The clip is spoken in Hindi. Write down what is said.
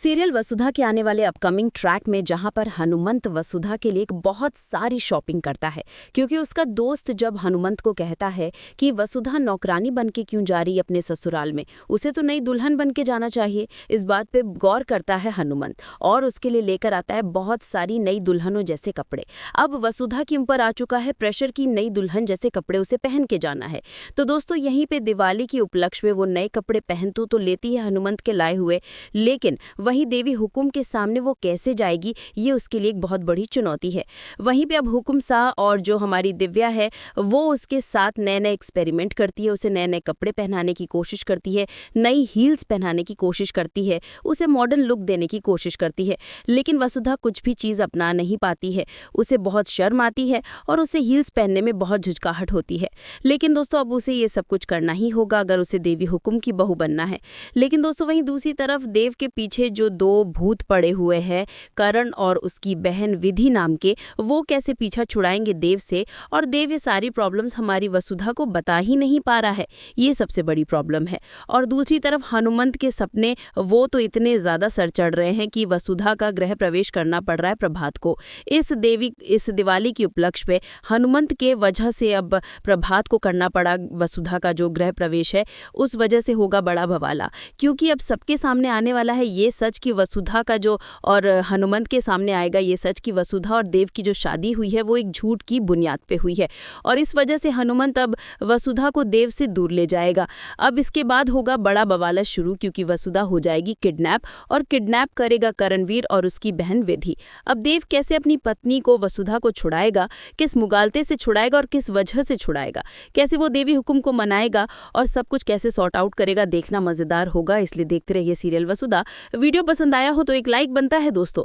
सीरियल वसुधा के आने वाले अपकमिंग ट्रैक में जहां पर हनुमंत वसुधा के लिए एक बहुत सारी शॉपिंग करता है, क्योंकि उसका दोस्त जब हनुमंत को कहता है कि वसुधा नौकरानी बन के क्यों जा रही अपने ससुराल में, उसे तो नई दुल्हन बन के जाना चाहिए। इस बात पे गौर करता है हनुमंत और उसके लिए लेकर आता है बहुत सारी नई दुल्हनों जैसे कपड़े। अब वसुधा के ऊपर आ चुका है प्रेशर की नई दुल्हन जैसे कपड़े उसे पहन के जाना है। तो दोस्तों, यहीं पे दिवाली की उपलक्ष्य में वो नए कपड़े पहन तो लेती है हनुमंत के लाए हुए, लेकिन वहीं देवी हुकुम के सामने वो कैसे जाएगी, ये उसके लिए एक बहुत बड़ी चुनौती है। वहीं पे अब हुकुम शाह और जो हमारी दिव्या है वो उसके साथ नए नए एक्सपेरिमेंट करती है, उसे नए नए कपड़े पहनाने की कोशिश करती है, नई हील्स पहनाने की कोशिश करती है, उसे मॉडर्न लुक देने की कोशिश करती है। लेकिन वसुधा कुछ भी चीज़ अपना नहीं पाती है, उसे बहुत शर्म आती है और उसे हील्स पहनने में बहुत झुझकाहट होती है। लेकिन दोस्तों, अब उसे ये सब कुछ करना ही होगा अगर उसे देवी हुकुम की बहू बनना है। लेकिन दोस्तों, वहीं दूसरी तरफ देव के पीछे जो दो भूत पड़े हुए हैं, करण और उसकी बहन विधि नाम के, वो कैसे पीछा छुड़ाएंगे देव से, और देव ये सारी प्रॉब्लम्स हमारी वसुधा को बता ही नहीं पा रहा है, ये सबसे बड़ी प्रॉब्लम है। और दूसरी तरफ हनुमंत के सपने वो तो इतने ज़्यादा सर चढ़ रहे हैं कि वसुधा का गृह प्रवेश करना पड़ रहा है प्रभात को। इस दिवाली की उपलक्ष्य पे हनुमंत के वजह से अब प्रभात को करना पड़ा वसुधा का जो गृह प्रवेश है, उस वजह से होगा बड़ा बवाला, क्योंकि अब सबके सामने आने वाला है ये सच कि वसुधा का जो, और हनुमंत के सामने आएगा ये सच कि वसुधा और देव की जो शादी हुई है वो एक झूठ की बुनियाद पे हुई है। और इस वजह से हनुमंत अब वसुधा को देव से दूर ले जाएगा। अब इसके बाद होगा बड़ा बवाला शुरू, क्योंकि वसुधा हो जाएगी किडनैप, और किडनैप करेगा करणवीर और उसकी बहन विधि। अब देव कैसे अपनी पत्नी को, वसुधा को छुड़ाएगा, किस मुगालते से छुड़ाएगा और किस वजह से छुड़ाएगा, कैसे वो देवी हुकुम को मनाएगा और सब कुछ कैसे सॉर्ट आउट करेगा, देखना मजेदार होगा। इसलिए देखते रहिए सीरियल वसुधा। वीडियो पसंद आया हो तो एक लाइक बनता है दोस्तों।